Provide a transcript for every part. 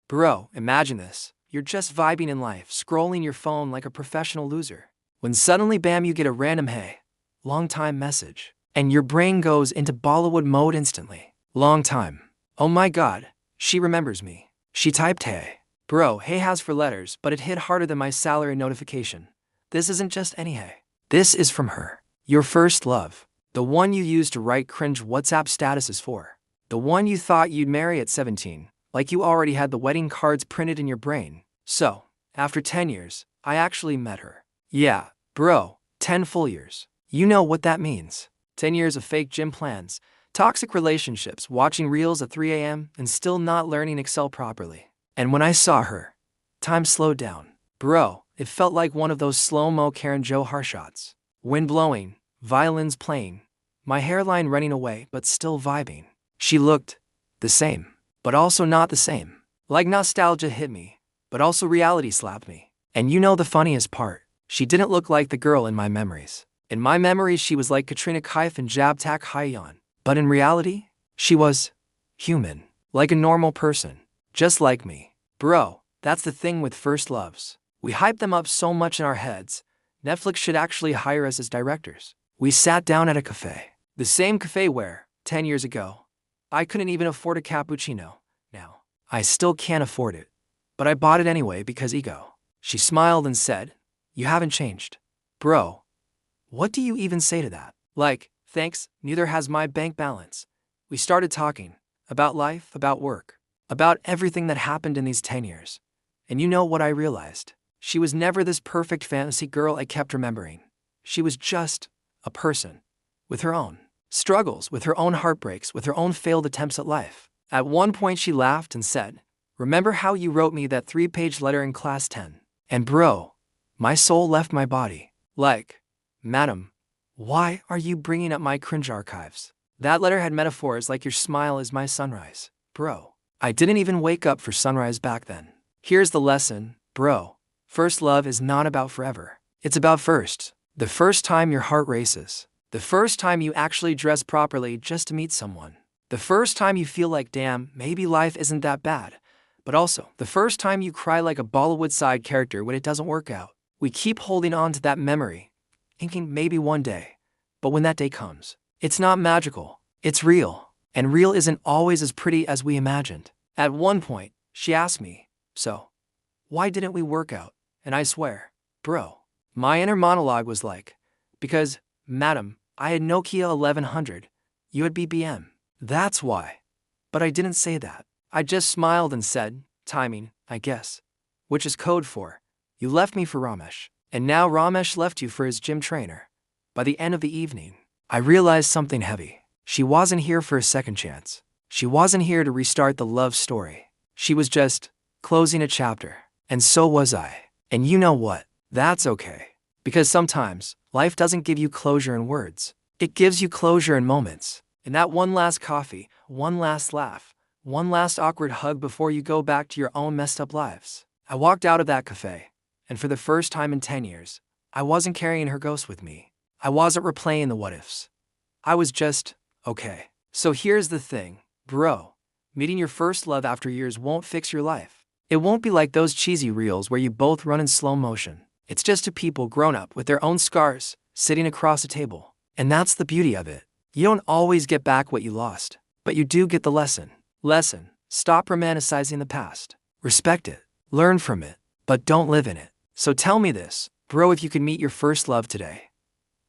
Bro, imagine this. You're just vibing in life, scrolling your phone like a professional loser. When suddenly bam you get a random hey, long time message. And your brain goes into Bollywood mode instantly. Long time. Oh my god, she remembers me. She typed hey. Bro, hey has for letters, but it hit harder than my salary notification. This isn't just any hey. This is from her. Your first love. The one you used to write cringe WhatsApp statuses for. The one you thought you'd marry at 17, like you already had the wedding cards printed in your brain. So, after 10 years, I actually met her. Yeah, bro, 10 full years. You know what that means. 10 years of fake gym plans, toxic relationships, watching reels at 3 a.m., and still not learning Excel properly. And when I saw her, time slowed down. Bro, it felt like one of those slow-mo Karen Johar shots. Wind blowing, violins playing, my hairline running away but still vibing. She looked the same, but also not the same. Like nostalgia hit me, but also reality slapped me. And you know the funniest part? She didn't look like the girl in my memories. In my memories, she was like Katrina Kaif and Jabtak Hayyan. But in reality, she was human, like a normal person, just like me. Bro, that's the thing with first loves. We hype them up so much in our heads. Netflix should actually hire us as directors. We sat down at a cafe. The same cafe where, 10 years ago, I couldn't even afford a cappuccino. Now, I still can't afford it. But I bought it anyway because ego. She smiled and said, "You haven't changed." Bro, what do you even say to that? Like, thanks, neither has my bank balance. We started talking about life, about work, about everything that happened in these 10 years. And you know what I realized? She was never this perfect fantasy girl I kept remembering. She was just a person with her own struggles, with her own heartbreaks, with her own failed attempts at life. At one point she laughed and said, "Remember how you wrote me that 3-page letter in class 10? And bro, my soul left my body. Like, madam, why are you bringing up my cringe archives? That letter had metaphors like your smile is my sunrise. Bro, I didn't even wake up for sunrise back then. Here's the lesson, bro. First love is not about forever. It's about first. The first time your heart races. The first time you actually dress properly just to meet someone. The first time you feel like, damn, maybe life isn't that bad. But also, the first time you cry like a Bollywood side character when it doesn't work out. We keep holding on to that memory, thinking maybe one day. But when that day comes, it's not magical. It's real. And real isn't always as pretty as we imagined. At one point, she asked me, "So, why didn't we work out?" And I swear, bro, my inner monologue was like, "Because, madam, I had Nokia 1100. You had BBM. That's why." But I didn't say that. I just smiled and said, "Timing, I guess." Which is code for, you left me for Ramesh. And now Ramesh left you for his gym trainer. By the end of the evening, I realized something heavy. She wasn't here for a second chance. She wasn't here to restart the love story. She was just closing a chapter. And so was I. And you know what? That's okay. Because sometimes, life doesn't give you closure in words. It gives you closure in moments. In that one last coffee, one last laugh, one last awkward hug before you go back to your own messed up lives. I walked out of that cafe. And for the first time in 10 years, I wasn't carrying her ghost with me. I wasn't replaying the what-ifs. I was just, okay. So here's the thing, bro. Meeting your first love after years won't fix your life. It won't be like those cheesy reels where you both run in slow motion. It's just two people grown up with their own scars, sitting across a table. And that's the beauty of it. You don't always get back what you lost, but you do get the lesson. Lesson, stop romanticizing the past. Respect it, learn from it, but don't live in it. So tell me this, bro, if you could meet your first love today,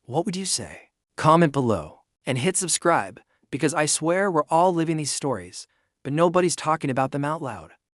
what would you say? Comment below and hit subscribe, because I swear we're all living these stories, but nobody's talking about them out loud.